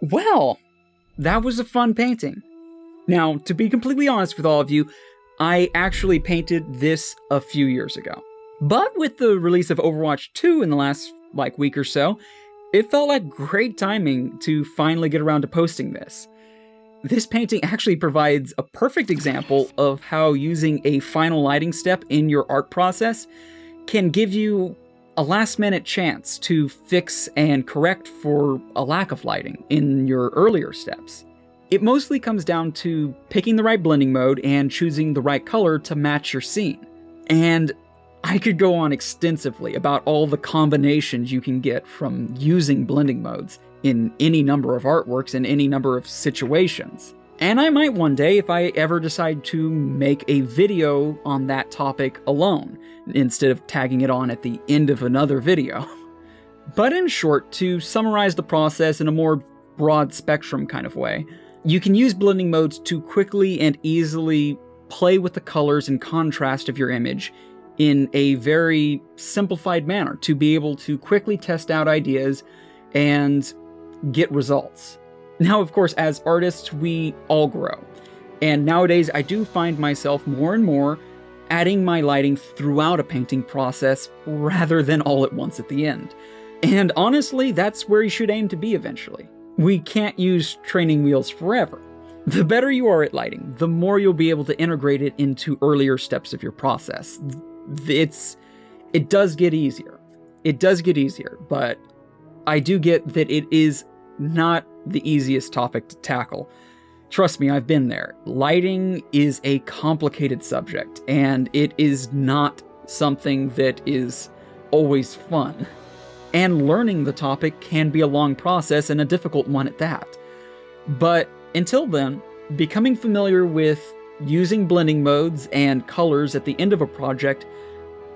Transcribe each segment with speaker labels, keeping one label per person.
Speaker 1: Well, that was a fun painting. Now, to be completely honest with all of you, I actually painted this a few years ago. But with the release of Overwatch 2 in the last, week or so, it felt like great timing to finally get around to posting this. This painting actually provides a perfect example of how using a final lighting step in your art process can give you a last-minute chance to fix and correct for a lack of lighting in your earlier steps. It mostly comes down to picking the right blending mode and choosing the right color to match your scene. And I could go on extensively about all the combinations you can get from using blending modes in any number of artworks in any number of situations. And I might one day, if I ever decide to make a video on that topic alone, instead of tagging it on at the end of another video. But in short, to summarize the process in a more broad spectrum kind of way, you can use blending modes to quickly and easily play with the colors and contrast of your image in a very simplified manner to be able to quickly test out ideas and get results. Now, of course, as artists, we all grow. And nowadays, I do find myself more and more adding my lighting throughout a painting process rather than all at once at the end. And honestly, that's where you should aim to be eventually. We can't use training wheels forever. The better you are at lighting, the more you'll be able to integrate it into earlier steps of your process. It does get easier. It does get easier, but I do get that it is not the easiest topic to tackle. Trust me, I've been there. Lighting is a complicated subject, and it is not something that is always fun. And learning the topic can be a long process and a difficult one at that. But until then, becoming familiar with using blending modes and colors at the end of a project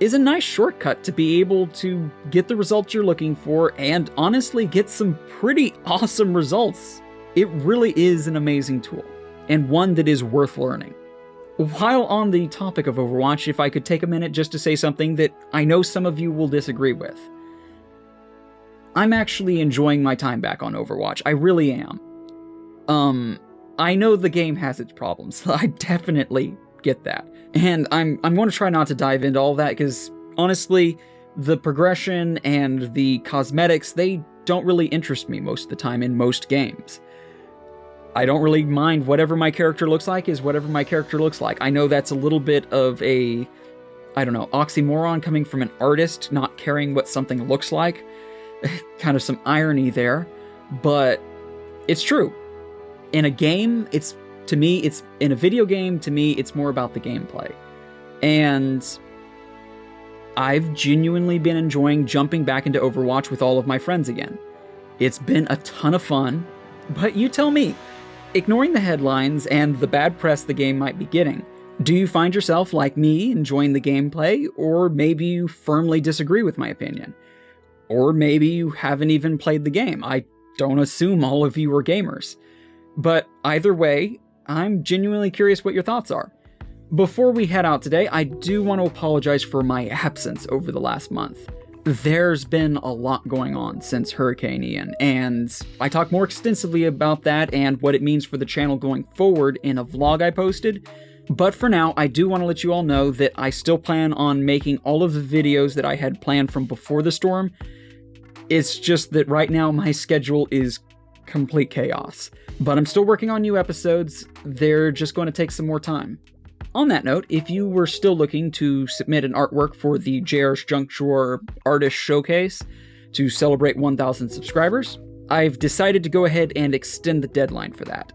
Speaker 1: is a nice shortcut to be able to get the results you're looking for and honestly get some pretty awesome results. It really is an amazing tool, and one that is worth learning. While on the topic of Overwatch, if I could take a minute just to say something that I know some of you will disagree with. I'm actually enjoying my time back on Overwatch. I really am. I know the game has its problems. I definitely get that. And I'm going to try not to dive into all that because, honestly, the progression and the cosmetics, they don't really interest me most of the time in most games. I don't really mind whatever my character looks like is whatever my character looks like. I know that's a little bit of a, oxymoron coming from an artist not caring what something looks like. Kind of some irony there, but it's true. In a game, in a video game, to me, it's more about the gameplay. And I've genuinely been enjoying jumping back into Overwatch with all of my friends again. It's been a ton of fun, but you tell me, ignoring the headlines and the bad press the game might be getting, do you find yourself, like me, enjoying the gameplay, or maybe you firmly disagree with my opinion? Or maybe you haven't even played the game. I don't assume all of you are gamers. But either way, I'm genuinely curious what your thoughts are. Before we head out today, I do want to apologize for my absence over the last month. There's been a lot going on since Hurricane Ian, and I talk more extensively about that and what it means for the channel going forward in a vlog I posted. But for now, I do want to let you all know that I still plan on making all of the videos that I had planned from before the storm. It's just that right now my schedule is complete chaos. But I'm still working on new episodes. They're just going to take some more time. On that note, if you were still looking to submit an artwork for the JR's Junk Drawer Artist Showcase to celebrate 1,000 subscribers, I've decided to go ahead and extend the deadline for that.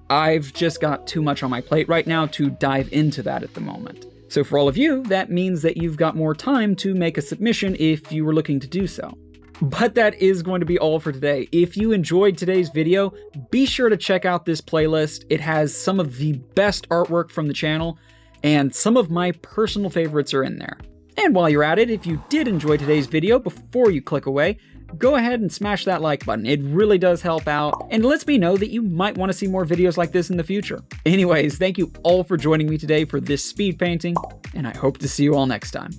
Speaker 1: I've just got too much on my plate right now to dive into that at the moment. So for all of you, that means that you've got more time to make a submission if you were looking to do so. But that is going to be all for today. If you enjoyed today's video, be sure to check out this playlist. It has some of the best artwork from the channel, and some of my personal favorites are in there. And while you're at it, if you did enjoy today's video, before you click away, go ahead and smash that like button. It really does help out, and lets me know that you might want to see more videos like this in the future. Anyways, thank you all for joining me today for this speed painting, and I hope to see you all next time.